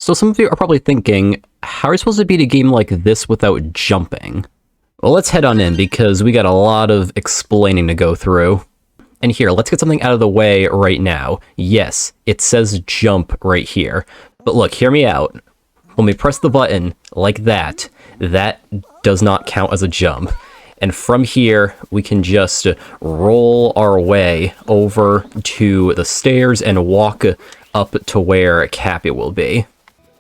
So some of you are probably thinking, how are you supposed to beat a game like this without jumping? Well, let's head on in because we got a lot of explaining to go through. And here, let's get something out of the way right now. Yes, it says jump right here. But look, hear me out. When we press the button like that, that does not count as a jump. And from here, we can just roll our way over to the stairs and walk up to where Cappy will be.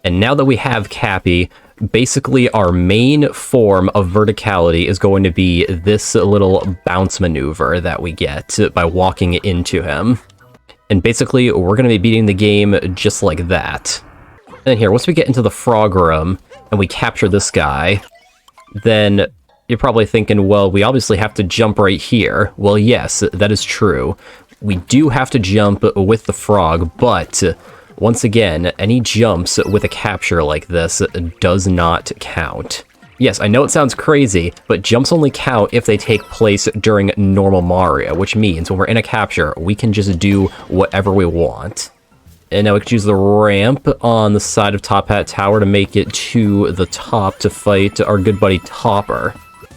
And now that we have Cappy, basically our main form of verticality is going to be this little bounce maneuver that we get by walking into him. And basically, we're going to be beating the game just like that. And here, once we get into the frog room and we capture this guy, then you're probably thinking, well, we obviously have to jump right here. Well, yes, that is true. We do have to jump with the frog, but once again, any jumps with a capture like this does not count. Yes, I know it sounds crazy, but jumps only count if they take place during normal Mario, which means when we're in a capture, we can just do whatever we want. And now we can use the ramp on the side of Top Hat Tower to make it to the top to fight our good buddy Topper.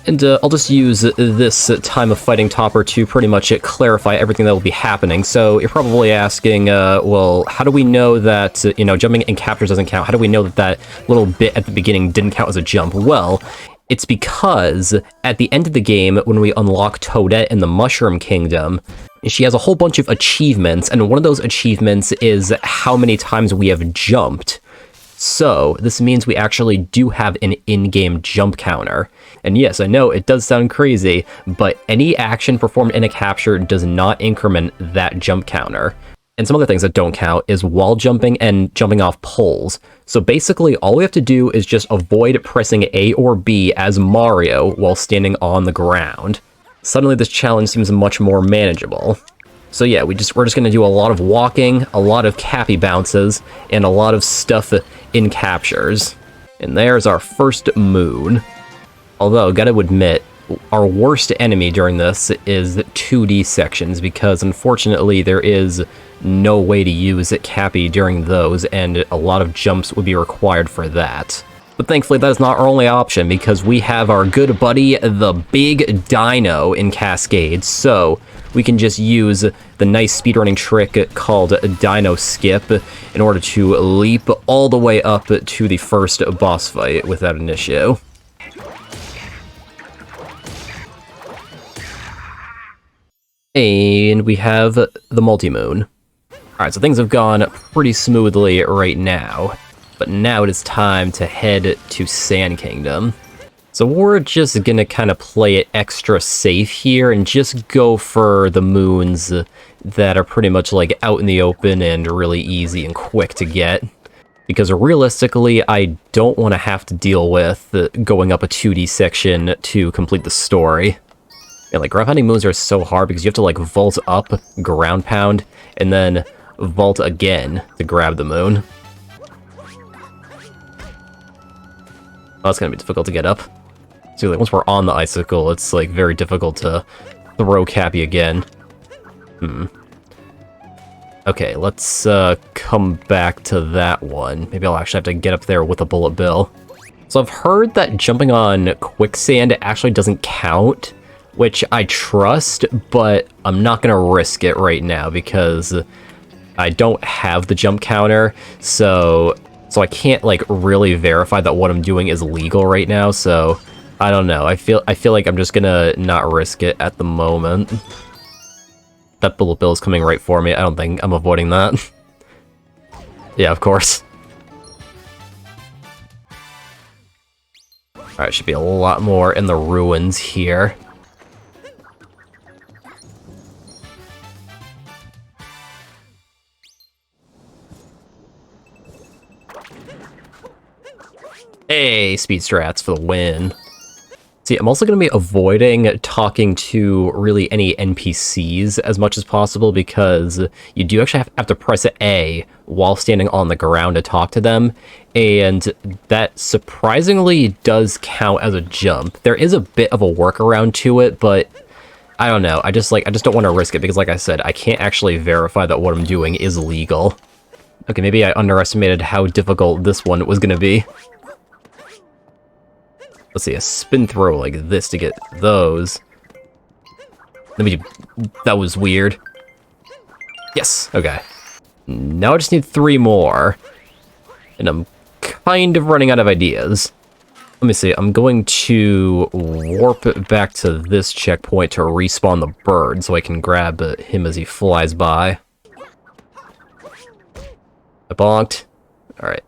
And I'll just use this time of fighting Topper to pretty much clarify everything that will be happening. So you're probably asking, well, how do we know that, jumping in captures doesn't count? How do we know that that little bit at the beginning didn't count as a jump? Well, it's because at the end of the game, when we unlock Toadette in the Mushroom Kingdom, she has a whole bunch of achievements, and one of those achievements is how many times we have jumped. So, this means we actually do have an in-game jump counter. And yes, I know it does sound crazy, but any action performed in a capture does not increment that jump counter. And some other things that don't count is wall jumping and jumping off poles. So basically, all we have to do is just avoid pressing A or B as Mario while standing on the ground. Suddenly, this challenge seems much more manageable. So yeah, we're just going to do a lot of walking, a lot of Cappy bounces, and a lot of stuff in captures. And there's our first moon. Although, gotta admit, our worst enemy during this is 2D sections, because unfortunately there is no way to use Cappy during those, and a lot of jumps would be required for that. But thankfully that is not our only option, because we have our good buddy, the Big Dino in Cascade, so we can just use the nice speedrunning trick called Dino Skip in order to leap all the way up to the first boss fight without an issue. And we have the multi-moon. Alright, so things have gone pretty smoothly right now, but now it is time to head to Sand Kingdom. So we're just gonna kind of play it extra safe here and just go for the moons that are pretty much like out in the open and really easy and quick to get. Because realistically, I don't want to have to deal with going up a 2D section to complete the story. Yeah, like, ground pounding moons are so hard because you have to, like, vault up, ground pound, and then vault again to grab the moon. Oh, that's gonna be difficult to get up. See, like, once we're on the icicle, it's, like, very difficult to throw Cappy again. Okay, let's, come back to that one. Maybe I'll actually have to get up there with a bullet bill. So I've heard that jumping on quicksand actually doesn't count, which I trust, but I'm not gonna risk it right now because I don't have the jump counter, so I can't like really verify that what I'm doing is legal right now. So I don't know. I feel like I'm just gonna not risk it at the moment. That bullet bill is coming right for me. I don't think I'm avoiding that. Yeah, of course. All right, should be a lot more in the ruins here. Hey, speed strats for the win. See, I'm also going to be avoiding talking to really any NPCs as much as possible because you do actually have to press A while standing on the ground to talk to them, and that surprisingly does count as a jump. There is a bit of a workaround to it, but I don't know. I just don't want to risk it because, like I said, I can't actually verify that what I'm doing is legal. Okay, maybe I underestimated how difficult this one was gonna be. Let's see, a spin throw like this to get those. That was weird. Yes, okay. Now I just need 3 more. And I'm kind of running out of ideas. Let me see, I'm going to warp it back to this checkpoint to respawn the bird so I can grab him as he flies by. I bonked. Alright.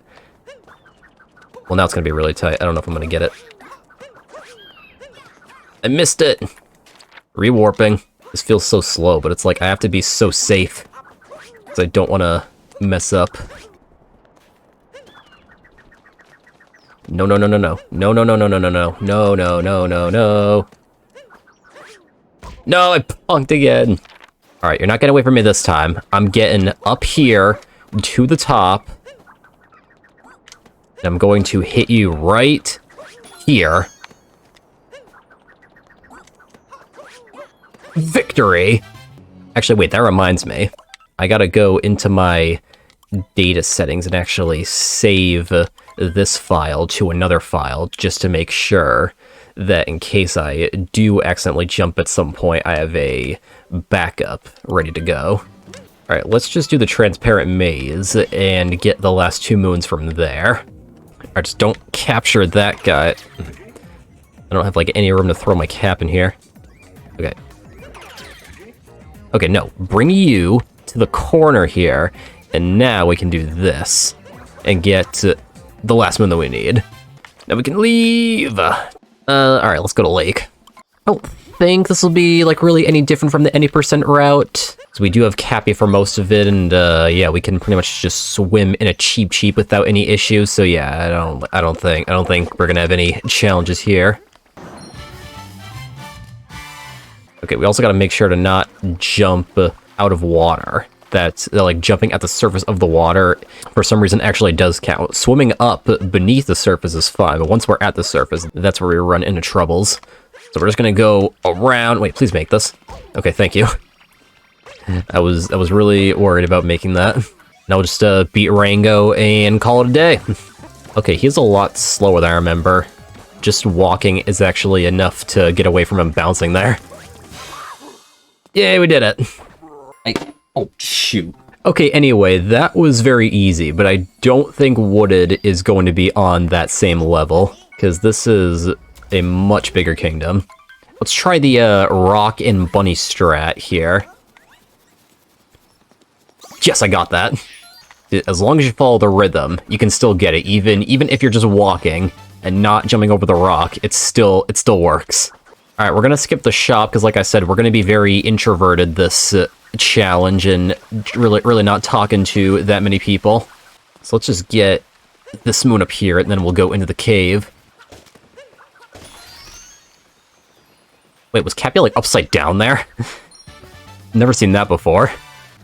Well, now it's gonna be really tight. I don't know if I'm gonna get it. I missed it! Rewarping. This feels so slow, but it's like I have to be so safe. Because I don't want to mess up. No, no, no, no, no. No, no, no, no, no, no, no. No, no, no, no, no. No, I punked again. Alright, you're not getting away from me this time. I'm getting up here to the top. And I'm going to hit you right here. Victory! Actually, wait, that reminds me. I gotta go into my data settings and actually save this file to another file just to make sure that in case I do accidentally jump at some point, I have a backup ready to go. Alright, let's just do the transparent maze and get the last 2 moons from there. Alright, just don't capture that guy. I don't have, like, any room to throw my cap in here. Okay. Okay, no. Bring you to the corner here, and now we can do this and get the last moon that we need. Now we can leave! Alright, let's go to Lake. I don't think this will be, like, really any different from the any % route. So we do have Cappy for most of it, and, yeah, we can pretty much just swim in a cheap without any issues, so yeah, I don't think we're gonna have any challenges here. Okay, we also gotta make sure to not jump out of water. That, like, jumping at the surface of the water, for some reason, actually does count. Swimming up beneath the surface is fine, but once we're at the surface, that's where we run into troubles. So we're just gonna go around. Wait, please make this. Okay, thank you. I was really worried about making that. Now we'll just beat Rango and call it a day. Okay, he's a lot slower than I remember. Just walking is actually enough to get away from him bouncing there. Yay, we did it! Oh, shoot. Okay, anyway, that was very easy, but I don't think Wooded is going to be on that same level, because this is a much bigger kingdom. Let's try the rock and bunny strat here. Yes, I got that. As long as you follow the rhythm, you can still get it, even if you're just walking and not jumping over the rock, it still works. Alright, we're gonna skip the shop, because like I said, we're gonna be very introverted this challenge, and really not talking to that many people. So let's just get this moon up here, and then we'll go into the cave. Wait, was Cappy, like, upside down there? Never seen that before.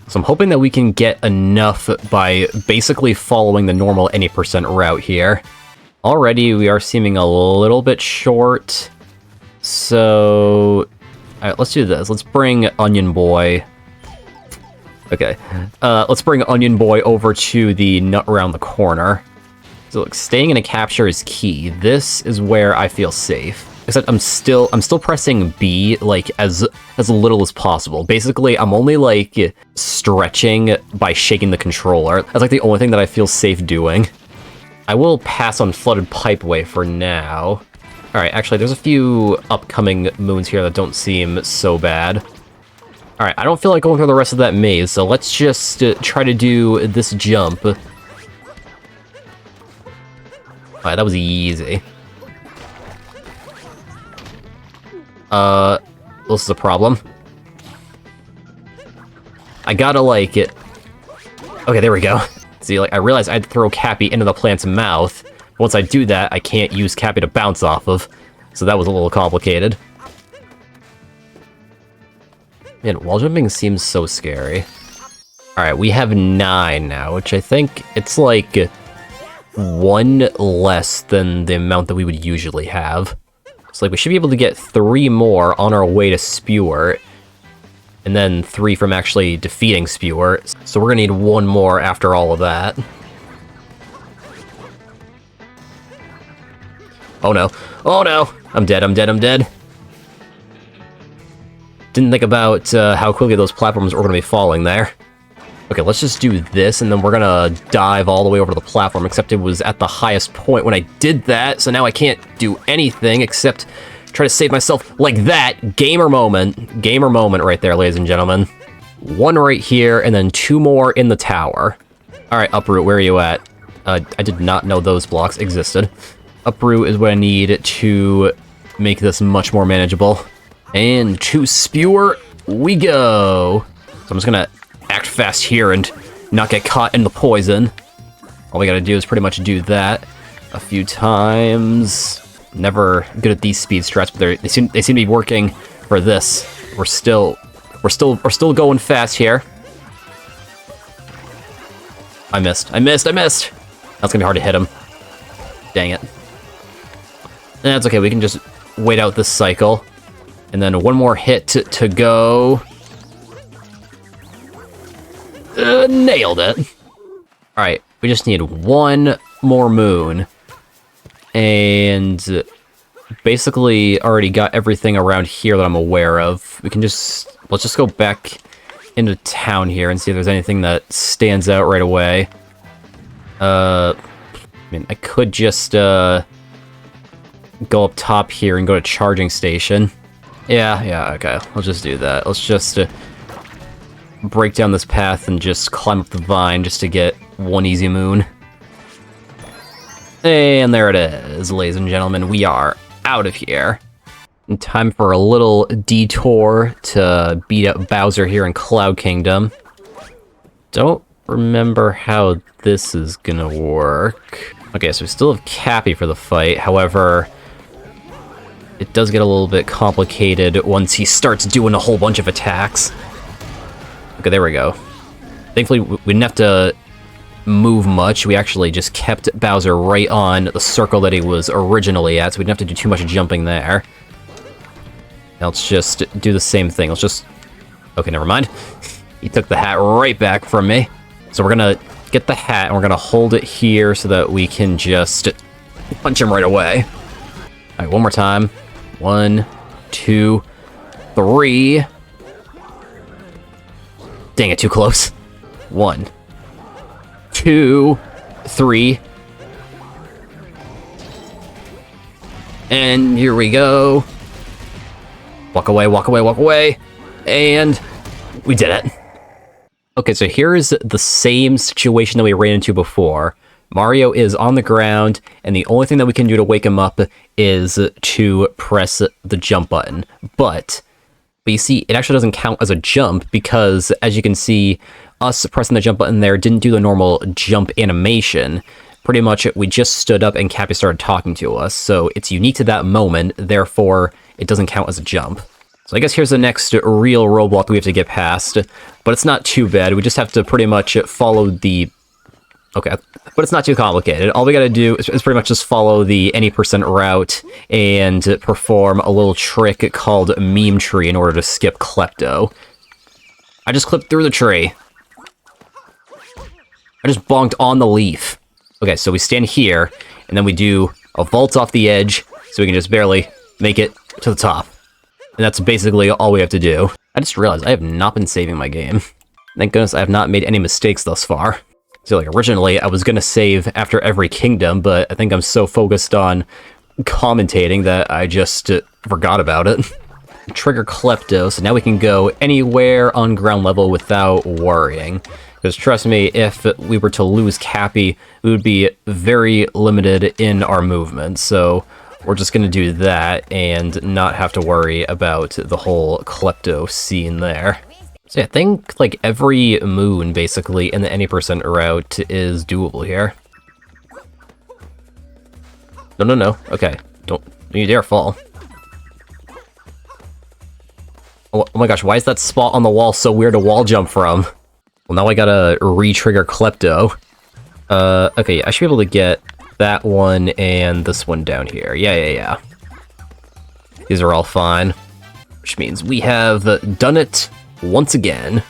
So I'm hoping that we can get enough by basically following the normal any % route here. Already, we are seeming a little bit short. So, alright, let's do this. Let's bring Onion Boy. Okay, let's bring Onion Boy over to the nut around the corner. So, look, staying in a capture is key. This is where I feel safe. Except I'm still pressing B, like, as little as possible. Basically, I'm only, like, stretching by shaking the controller. That's, like, the only thing that I feel safe doing. I will pass on Flooded Pipeway for now. Alright, actually, there's a few upcoming moons here that don't seem so bad. Alright, I don't feel like going through the rest of that maze, so let's just try to do this jump. Alright, that was easy. This is a problem. I gotta, like, it... Okay, there we go. See, like, I realized I had to throw Cappy into the plant's mouth. Once I do that, I can't use Cappy to bounce off of, so that was a little complicated. Man, wall jumping seems so scary. Alright, we have 9 now, which I think it's like 1 less than the amount that we would usually have. So like we should be able to get 3 more on our way to Spewer, and then 3 from actually defeating Spewer. So we're gonna need one more after all of that. Oh no. Oh no! I'm dead, I'm dead, I'm dead. Didn't think about how quickly those platforms were gonna be falling there. Okay, let's just do this, and then we're gonna dive all the way over to the platform, except it was at the highest point when I did that, so now I can't do anything except try to save myself like that. Gamer moment. Gamer moment right there, ladies and gentlemen. One right here, and then two more in the tower. Alright, Uproot, where are you at? I did not know those blocks existed. Uproot is what I need to make this much more manageable. And to Spewer we go! So I'm just gonna act fast here and not get caught in the poison. All we gotta do is pretty much do that a few times. Never good at these speed strats, but they seem to be working for this. We're still going fast here. I missed. That's gonna be hard to hit him. Dang it. That's okay, we can just wait out this cycle. And then one more hit to go. Nailed it. Alright, we just need one more moon. And basically already got everything around here that I'm aware of. We can just, let's just go back into town here and see if there's anything that stands out right away. I mean, I could just go up top here and go to charging station. Yeah, okay, I'll just do that. Let's just break down this path and just climb up the vine just to get one easy moon. And there it is, ladies and gentlemen, we are out of here. And time for a little detour to beat up Bowser here in Cloud Kingdom. Don't remember how this is gonna work. Okay, so we still have Cappy for the fight, however, it does get a little bit complicated once he starts doing a whole bunch of attacks. Okay, there we go. Thankfully, we didn't have to move much. We actually just kept Bowser right on the circle that he was originally at, so we didn't have to do too much jumping there. Now let's just do the same thing. Let's just... Okay, never mind. He took the hat right back from me. So we're gonna get the hat, and we're gonna hold it here so that we can just punch him right away. Alright, one more time. 1, 2, 3. Dang it, too close. 1, 2, 3. And here we go. Walk away, walk away, walk away. And we did it. Okay, so here is the same situation that we ran into before. Mario is on the ground, and the only thing that we can do to wake him up is to press the jump button. But you see, it actually doesn't count as a jump because, as you can see, us pressing the jump button there didn't do the normal jump animation. Pretty much, we just stood up and Cappy started talking to us, so it's unique to that moment, therefore, it doesn't count as a jump. So I guess here's the next real roadblock we have to get past, but it's not too bad. We just have to pretty much follow the... Okay, but it's not too complicated. All we gotta do is pretty much just follow the any % route and perform a little trick called Meme Tree in order to skip Klepto. I just clipped through the tree. I just bonked on the leaf. Okay, so we stand here, and then we do a vault off the edge, so we can just barely make it to the top. And that's basically all we have to do. I just realized I have not been saving my game. Thank goodness I have not made any mistakes thus far. So, like, originally, I was gonna save after every kingdom, but I think I'm so focused on commentating that I just forgot about it. Trigger Klepto, so now we can go anywhere on ground level without worrying. Because trust me, if we were to lose Cappy, we would be very limited in our movement, so we're just gonna do that and not have to worry about the whole Klepto scene there. So yeah, I think like every moon basically in the any % route is doable here. No. Okay, don't you dare fall. Oh my gosh, why is that spot on the wall so weird to wall jump from? Well, now I gotta re-trigger Klepto. Okay, I should be able to get that one and this one down here. Yeah. These are all fine. Which means we have done it once again.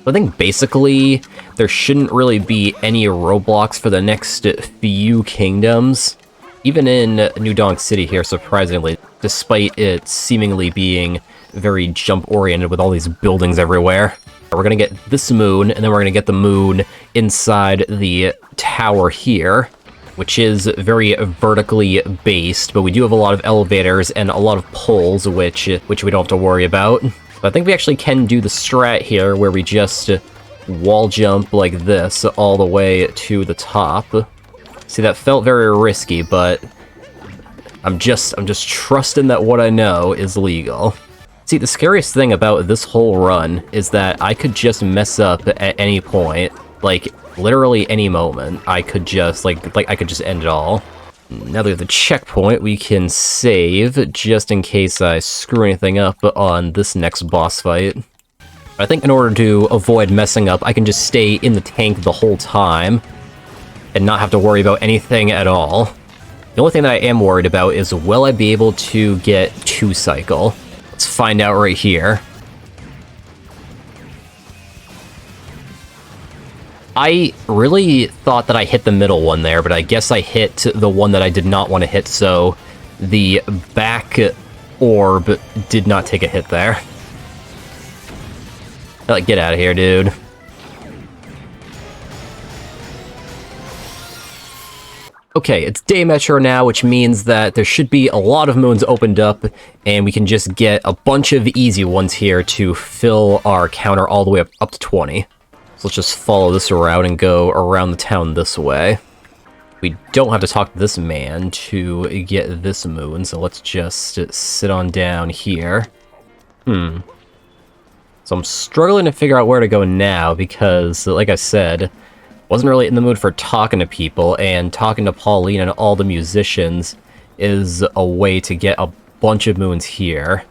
I think basically there shouldn't really be any roadblocks for the next few kingdoms. Even in New Donk City here, surprisingly, despite it seemingly being very jump-oriented with all these buildings everywhere. We're gonna get this moon, and then we're gonna get the moon inside the tower here, which is very vertically based, but we do have a lot of elevators and a lot of poles, which we don't have to worry about. But I think we actually can do the strat here, where we just wall jump like this all the way to the top. See, that felt very risky, but I'm just trusting that what I know is legal. See, the scariest thing about this whole run is that I could just mess up at any point. Like, literally any moment. I could just, like I could just end it all. Now that we have the checkpoint, we can save, just in case I screw anything up on this next boss fight. I think in order to avoid messing up, I can just stay in the tank the whole time, and not have to worry about anything at all. The only thing that I am worried about is, will I be able to get 2-cycle? Let's find out right here. I really thought that I hit the middle one there, but I guess I hit the one that I did not want to hit, so the back orb did not take a hit there. Like, get out of here, dude. Okay, it's day metro now, which means that there should be a lot of moons opened up, and we can just get a bunch of easy ones here to fill our counter all the way up to 20. So let's just follow this route and go around the town this way. We don't have to talk to this man to get this moon, so let's just sit on down here. So I'm struggling to figure out where to go now, because, like I said, wasn't really in the mood for talking to people, and talking to Pauline and all the musicians is a way to get a bunch of moons here.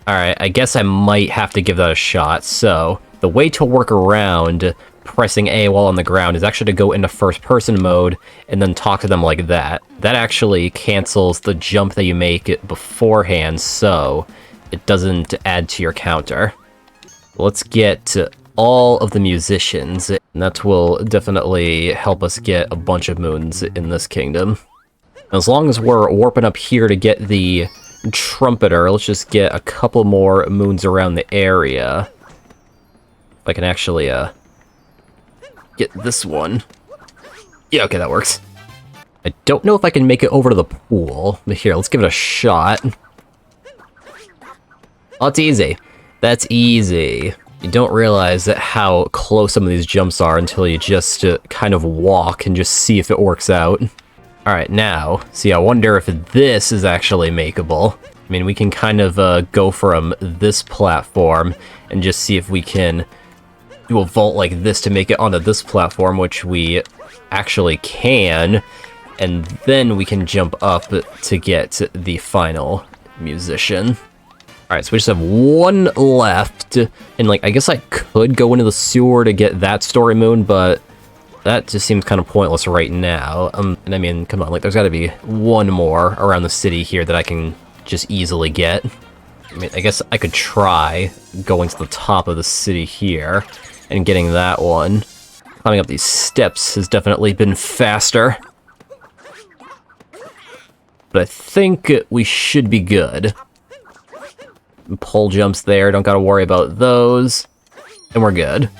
Alright, I guess I might have to give that a shot. So, the way to work around pressing A while on the ground is actually to go into first-person mode and then talk to them like that. That actually cancels the jump that you make beforehand, so it doesn't add to your counter. Let's get all of the musicians, and that will definitely help us get a bunch of moons in this kingdom. As long as we're warping up here to get the trumpeter, let's just get a couple more moons around the area. If I can actually get this one. Yeah, okay, that works. I don't know if I can make it over to the pool, but here, let's give it a shot. Oh, it's easy. That's easy. You don't realize how close some of these jumps are until you just kind of walk and just see if it works out. Alright, now, see, I wonder if this is actually makeable. I mean, we can kind of go from this platform and just see if we can do a vault like this to make it onto this platform, which we actually can, and then we can jump up to get the final musician. Alright, so we just have one left, and like, I guess I could go into the sewer to get that story moon, but that just seems kind of pointless right now. And I mean, come on, like, there's gotta be one more around the city here that I can just easily get. I mean, I guess I could try going to the top of the city here and getting that one. Climbing up these steps has definitely been faster. But I think we should be good. Pole jumps there, don't gotta worry about those. And we're good.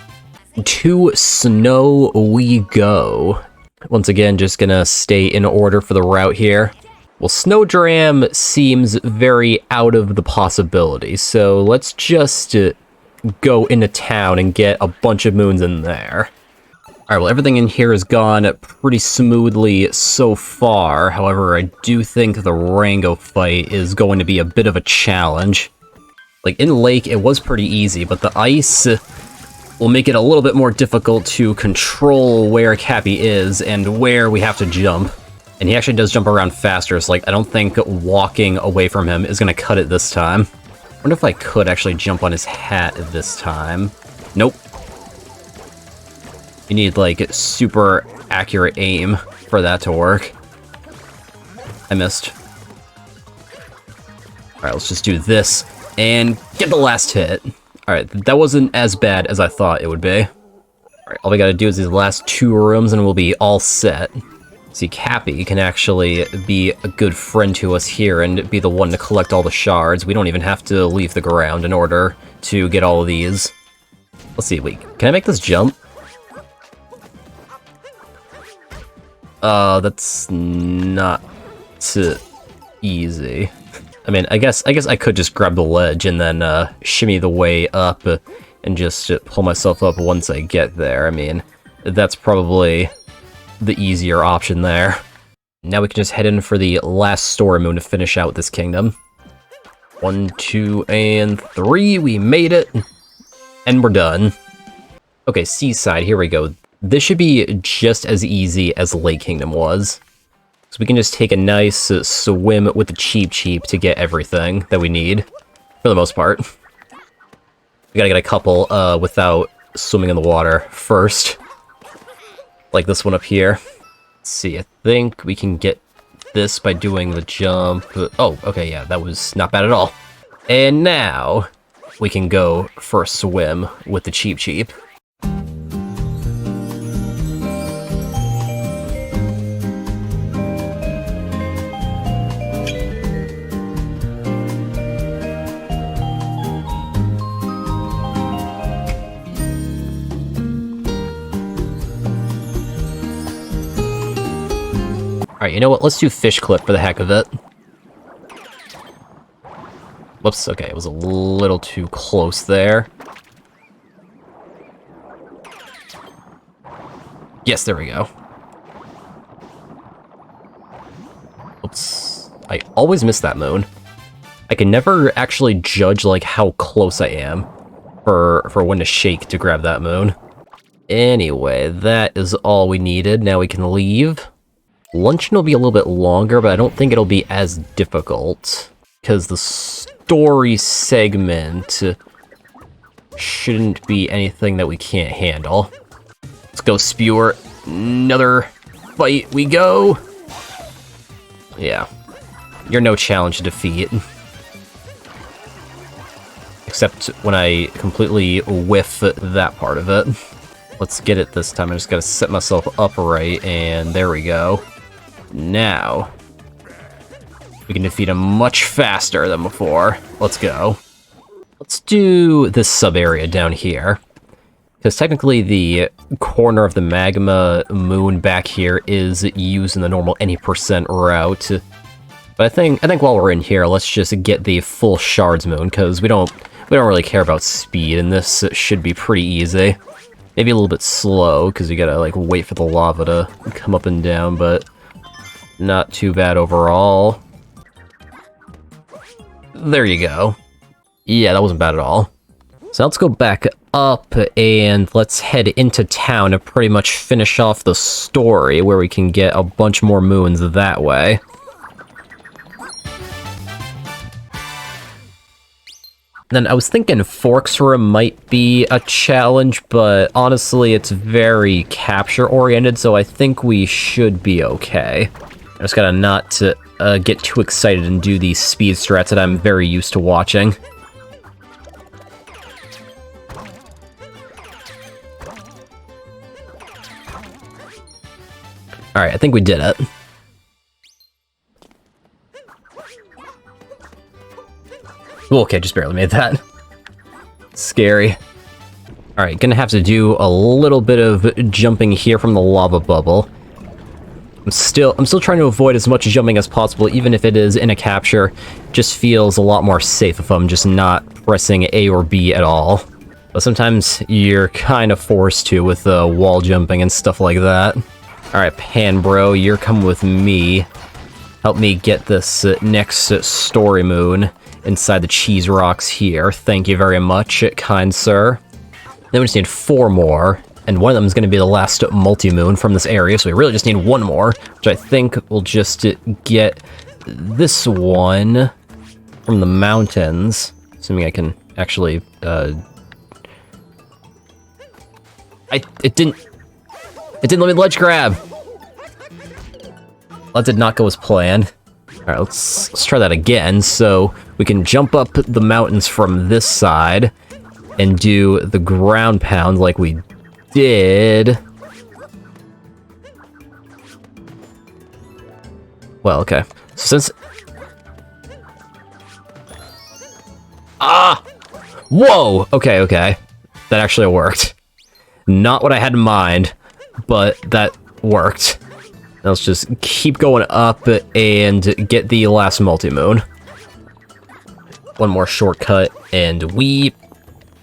To snow we go. Once again, just gonna stay in order for the route here. Well, Snowdram seems very out of the possibility, so let's just go into town and get a bunch of moons in there. Alright, well, everything in here has gone pretty smoothly so far. However, I do think the Rango fight is going to be a bit of a challenge. Like, in Lake, it was pretty easy, but the ice will make it a little bit more difficult to control where Cappy is and where we have to jump. And he actually does jump around faster, so like, I don't think walking away from him is gonna cut it this time. I wonder if I could actually jump on his hat this time. Nope. You need, like, super accurate aim for that to work. I missed. Alright, let's just do this and get the last hit. Alright, that wasn't as bad as I thought it would be. Alright, all we gotta do is these last 2 rooms and we'll be all set. See, Cappy can actually be a good friend to us here and be the one to collect all the shards. We don't even have to leave the ground in order to get all of these. Let's see, wait, can I make this jump? That's not easy. I mean, I guess I could just grab the ledge and then shimmy the way up and just pull myself up once I get there. I mean, that's probably the easier option there. Now we can just head in for the last story moon to finish out this kingdom. 1, 2, and 3, we made it! And we're done. Okay, Seaside, here we go. This should be just as easy as Lake Kingdom was. So we can just take a nice swim with the Cheep Cheep to get everything that we need, for the most part. We gotta get a couple without swimming in the water first. Like this one up here. Let's see, I think we can get this by doing the jump. Oh, okay, yeah, that was not bad at all. And now we can go for a swim with the Cheep Cheep. Alright, you know what? Let's do fish clip for the heck of it. Whoops, okay, it was a little too close there. Yes, there we go. Oops. I always miss that moon. I can never actually judge, like, how close I am for when to shake to grab that moon. Anyway, that is all we needed. Now we can leave. Luncheon will be a little bit longer, but I don't think it'll be as difficult, because the story segment shouldn't be anything that we can't handle. Let's go, Spewer. Another fight we go. Yeah. You're no challenge to defeat. Except when I completely whiff that part of it. Let's get it this time. I just gotta set myself upright, and there we go. Now, we can defeat him much faster than before. Let's go. Let's do this sub-area down here. Because technically the corner of the magma moon back here is used in the normal any % route. But I think while we're in here, let's just get the full shards moon, because we don't really care about speed, and this should be pretty easy. Maybe a little bit slow, because you gotta like wait for the lava to come up and down, but not too bad overall. There you go. Yeah, that wasn't bad at all. So let's go back up and let's head into town to pretty much finish off the story, where we can get a bunch more moons that way. Then I was thinking Forks Room might be a challenge, but honestly it's very capture oriented, so I think we should be okay. I just gotta not get too excited and do these speed strats that I'm very used to watching. Alright, I think we did it. Okay, just barely made that. Scary. Alright, gonna have to do a little bit of jumping here from the lava bubble. I'm still trying to avoid as much jumping as possible, even if it is in a capture. Just feels a lot more safe if I'm just not pressing A or B at all. But sometimes you're kind of forced to with wall jumping and stuff like that. Alright, Pan Bro, you're coming with me. Help me get this next story moon inside the cheese rocks here. Thank you very much, kind sir. Then we just need 4 more. And one of them is going to be the last multi-moon from this area, so we really just need 1 more, which I think will just get this one from the mountains. Assuming I can actually, It didn't let me ledge grab! That did not go as planned. Alright, let's try that again, so we can jump up the mountains from this side. and do the ground pound like we did. Well, okay. So since... Ah! Whoa! Okay, okay. That actually worked. Not what I had in mind, but that worked. Now let's just keep going up and get the last multi-moon. One more shortcut, and we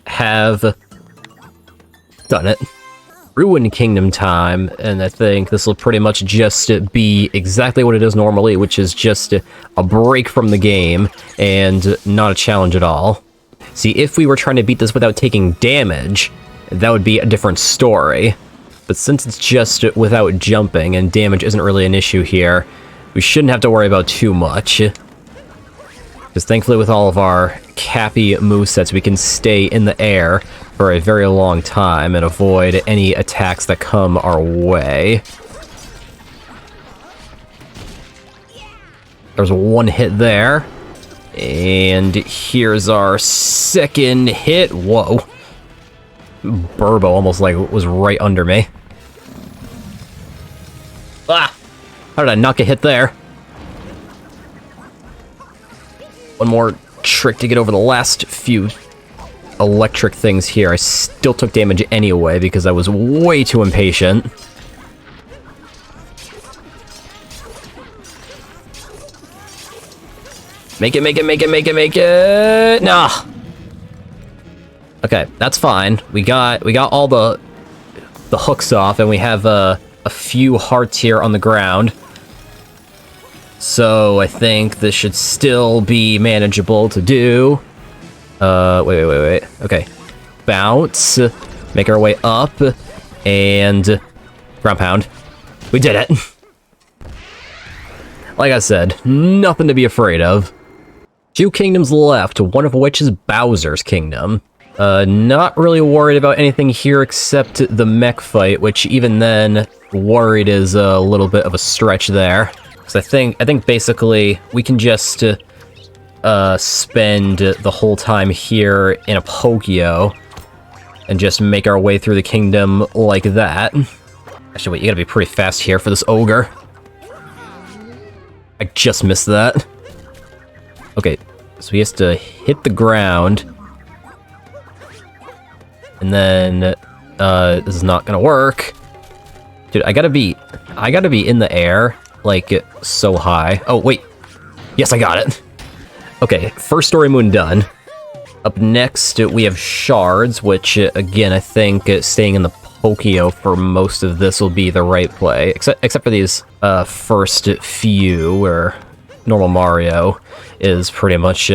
have done it. Ruin Kingdom time, and I think this will pretty much just be exactly what it is normally, which is just a break from the game, and not a challenge at all. See, if we were trying to beat this without taking damage, that would be a different story. But since it's just without jumping, and damage isn't really an issue here, we shouldn't have to worry about too much. Because thankfully with all of our Cappy movesets, we can stay in the air for a very long time and avoid any attacks that come our way. There's one hit there. And here's our second hit. Whoa. Burbo almost like was right under me. Ah! How did I not get hit there? One more trick to get over the last few electric things here. I still took damage anyway because I was way too impatient. Make it, make it, make it, make it, make it! Nah! Okay, that's fine. We got all the hooks off, and we have a few hearts here on the ground. So I think this should still be manageable to do. Wait. Okay. Bounce. Make our way up. And ground pound. We did it. Like I said, nothing to be afraid of. 2 kingdoms left, one of which is Bowser's Kingdom. Not really worried about anything here except the mech fight, which even then, worried is a little bit of a stretch there. So I think basically we can just spend the whole time here in a Pokio and just make our way through the kingdom like that. Actually, wait, you gotta be pretty fast here for this ogre. I just missed that. Okay, so he has to hit the ground. And then, this is not gonna work. Dude, I gotta be in the air, like, so high. Oh, wait. Yes, I got it. Okay, first story moon done. Up next, we have shards, which, again, I think staying in the Pokio for most of this will be the right play. Except for these, first few, where normal Mario is pretty much,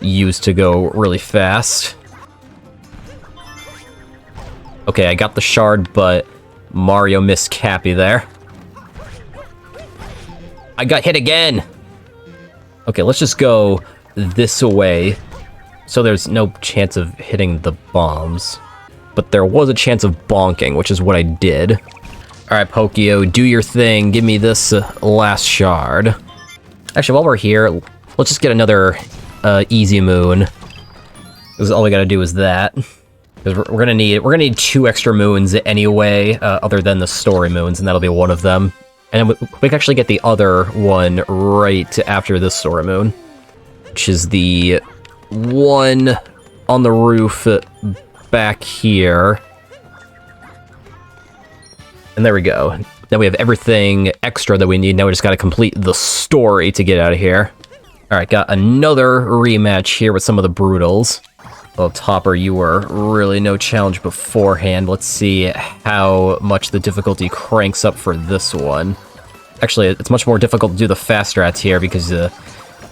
used to go really fast. Okay, I got the shard, but Mario missed Cappy there. I got hit again! Okay, let's just go this way, so there's no chance of hitting the bombs. But there was a chance of bonking, which is what I did. Alright, Pokio, do your thing. Give me this last shard. Actually, while we're here, let's just get another easy moon. Because all we gotta do is that. Because we're gonna need 2 extra moons anyway, other than the story moons, and that'll be one of them. And then we can actually get the other one right after this story moon, which is the one on the roof back here. And there we go. Now we have everything extra that we need. Now we just gotta complete the story to get out of here. Alright, got another rematch here with some of the Brutals. Well, Topper, you were really no challenge beforehand. Let's see how much the difficulty cranks up for this one. Actually, it's much more difficult to do the fast strats here because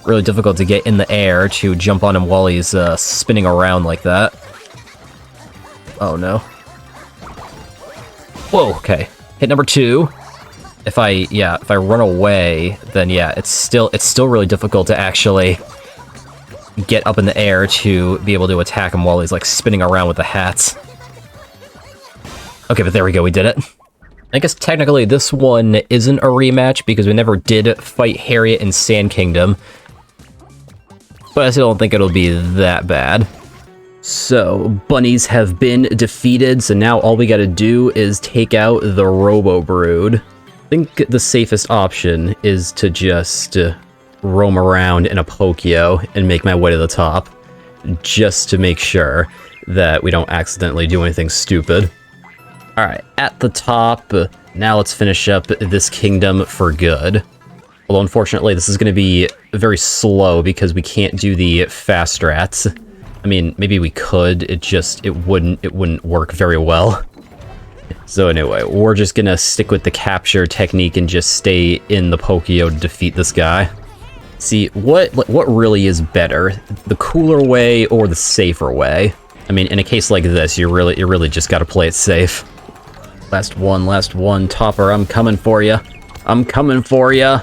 really difficult to get in the air to jump on him while he's spinning around like that. Oh no. Whoa, okay. Hit number 2. If I run away, then yeah, it's still really difficult to actually get up in the air to be able to attack him while he's like spinning around with the hats. Okay, but there we go, we did it. I guess technically this one isn't a rematch because we never did fight Harriet in Sand Kingdom. But I still don't think it'll be that bad. So, bunnies have been defeated, so now all we gotta do is take out the Robo Brood. I think the safest option is to just roam around in a Pokio and make my way to the top, just to make sure that we don't accidentally do anything stupid. Alright, at the top, now let's finish up this kingdom for good. Although unfortunately this is going to be very slow because we can't do the fast strats. I mean, maybe we could, it wouldn't work very well. So anyway, we're just gonna stick with the capture technique and just stay in the Pokio to defeat this guy. See, what really is better? The cooler way or the safer way? I mean, in a case like this, you really just gotta play it safe. Last one, Topper, I'm coming for ya. I'm coming for ya.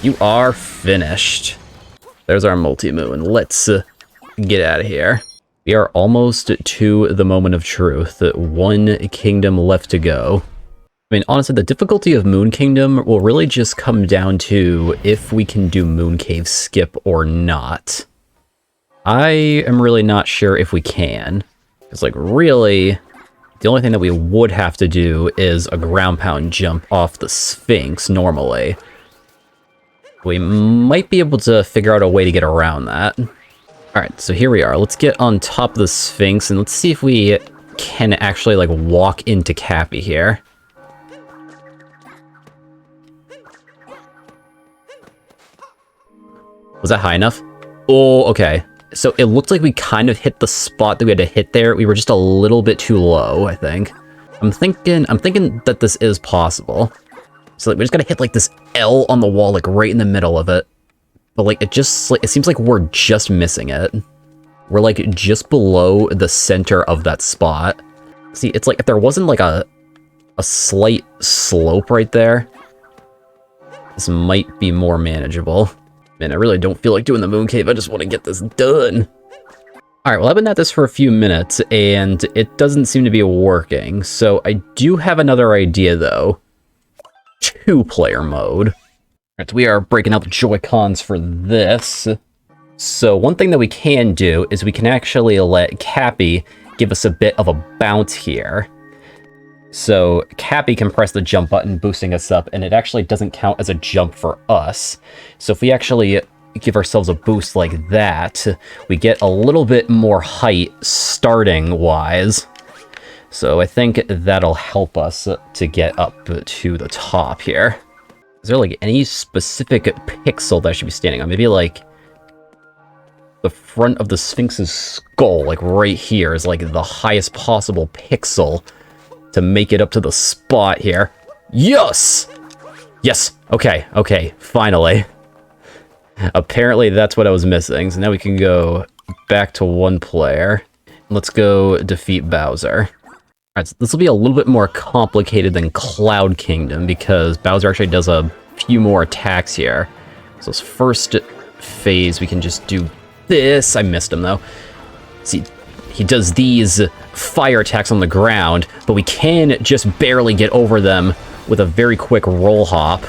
You are finished. There's our multi-moon. Let's get out of here. We are almost to the moment of truth. One kingdom left to go. I mean, honestly, the difficulty of Moon Kingdom will really just come down to if we can do Moon Cave skip or not. I am really not sure if we can. Because, like, really, the only thing that we would have to do is a ground pound jump off the Sphinx normally. We might be able to figure out a way to get around that. Alright, so here we are. Let's get on top of the Sphinx and let's see if we can actually, like, walk into Cappy here. Was that high enough? Oh, okay. So it looked like we kind of hit the spot that we had to hit there. We were just a little bit too low, I think. I'm thinking that this is possible. So like, we just gotta hit like this L on the wall, like right in the middle of it. But like, it seems like we're just missing it. We're like just below the center of that spot. See, it's like if there wasn't like a slight slope right there, this might be more manageable. Man, I really don't feel like doing the Moon Cave. I just want to get this done. Alright, well, I've been at this for a few minutes, and it doesn't seem to be working. So I do have another idea, though. Two-player mode. Alright, so we are breaking out the Joy-Cons for this. So one thing that we can do is we can actually let Cappy give us a bit of a bounce here. So Cappy can press the jump button, boosting us up, and it actually doesn't count as a jump for us. So if we actually give ourselves a boost like that, we get a little bit more height starting-wise. So I think that'll help us to get up to the top here. Is there like any specific pixel that I should be standing on? Maybe like the front of the Sphinx's skull, like right here, is like the highest possible pixel to make it up to the spot here. Yes! Yes! Okay, finally. Apparently that's what I was missing, so now we can go back to one player. Let's go defeat Bowser. Alright, so this will be a little bit more complicated than Cloud Kingdom, because Bowser actually does a few more attacks here. So this first phase, we can just do this. I missed him, though. See, he does these fire attacks on the ground, but we can just barely get over them with a very quick roll hop.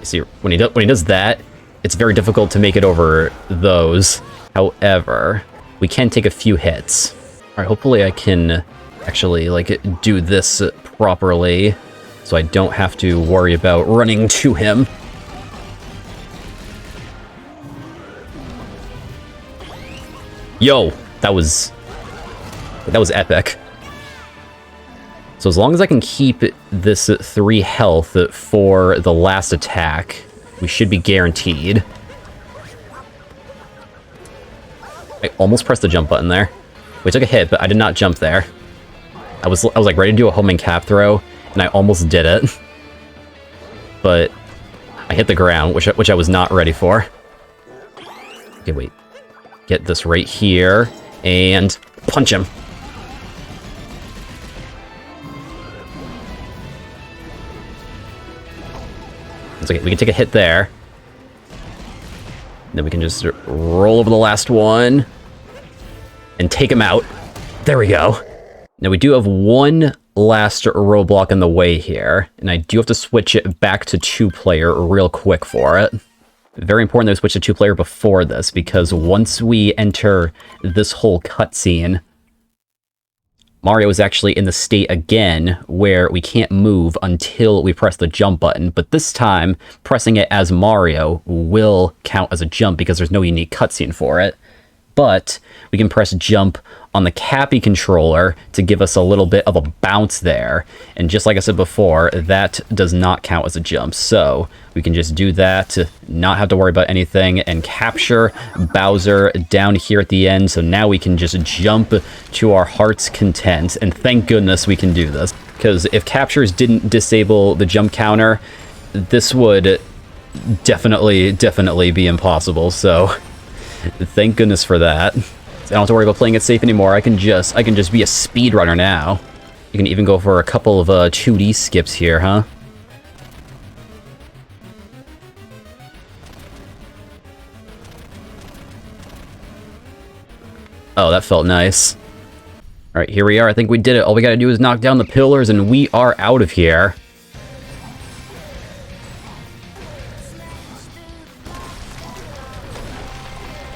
See, when he does that, it's very difficult to make it over those. However, we can take a few hits. Alright, hopefully I can actually, like, do this properly, so I don't have to worry about running to him. Yo, that was epic. So as long as I can keep this 3 health for the last attack, we should be guaranteed. I almost pressed the jump button there. We took a hit, but I did not jump there. I was like ready to do a homing cap throw, and I almost did it. But I hit the ground, which I was not ready for. Okay, wait. Get this right here, and punch him. It's okay, we can take a hit there. Then we can just roll over the last one and take him out. There we go. Now we do have one last roadblock in the way here, and I do have to switch it back to 2-player real quick for it. Very important that we switch to two-player before this, because once we enter this whole cutscene, Mario is actually in the state again where we can't move until we press the jump button, but this time, pressing it as Mario will count as a jump because there's no unique cutscene for it. But we can press jump on the Cappy controller to give us a little bit of a bounce there. And just like I said before, that does not count as a jump. So we can just do that to not have to worry about anything and capture Bowser down here at the end. So now we can just jump to our heart's content. And thank goodness we can do this. Because if captures didn't disable the jump counter, this would definitely be impossible. So thank goodness for that. I don't have to worry about playing it safe anymore. I can just be a speedrunner now. You can even go for a couple of 2D skips here, huh? Oh, that felt nice. Alright, here we are. I think we did it. All we gotta do is knock down the pillars and we are out of here.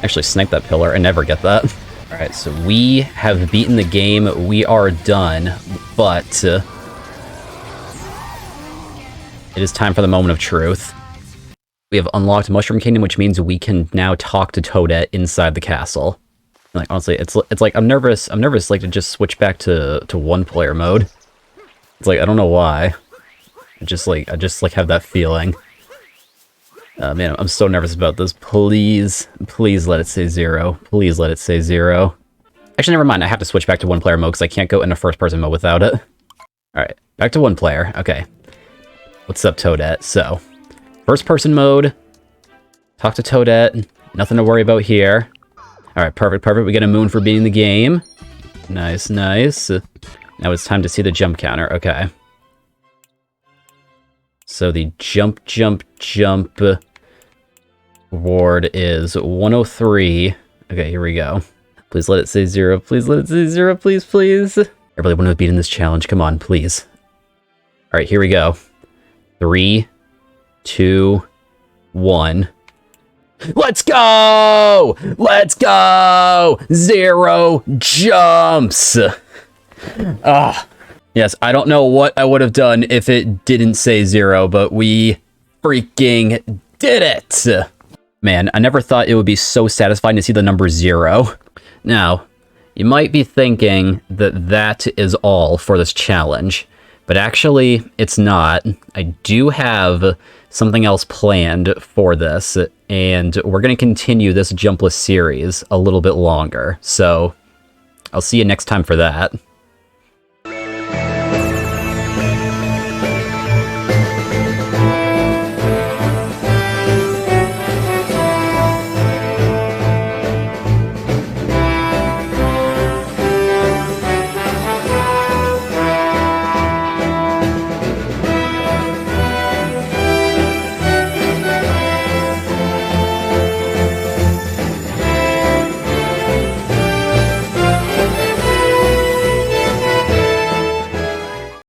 Actually snipe that pillar and never get that. Alright, so we have beaten the game. We are done, but it is time for the moment of truth. We have unlocked Mushroom Kingdom, which means we can now talk to Toadette inside the castle. Like, honestly, it's like I'm nervous like to just switch back to one-player mode. It's like I don't know why. I just have that feeling. Man, I'm so nervous about this. Please let it say 0. Please let it say 0. Actually, never mind. I have to switch back to one-player mode because I can't go into first-person mode without it. Alright, back to one-player. Okay. What's up, Toadette? So, first-person mode. Talk to Toadette. Nothing to worry about here. Alright, perfect. We get a moon for beating the game. Nice. Now it's time to see the jump counter. Okay. So the jump reward is 103. Okay, here we go. Please let it say 0. Please let it say 0. Please. I really want to have beaten this challenge. Come on, please. All right, here we go. 3, 2, 1. Let's go! 0 jumps! Yes, I don't know what I would have done if it didn't say 0, but we freaking did it! Man, I never thought it would be so satisfying to see the number 0. Now, you might be thinking that that is all for this challenge, but actually, it's not. I do have something else planned for this, and we're going to continue this jumpless series a little bit longer, so I'll see you next time for that.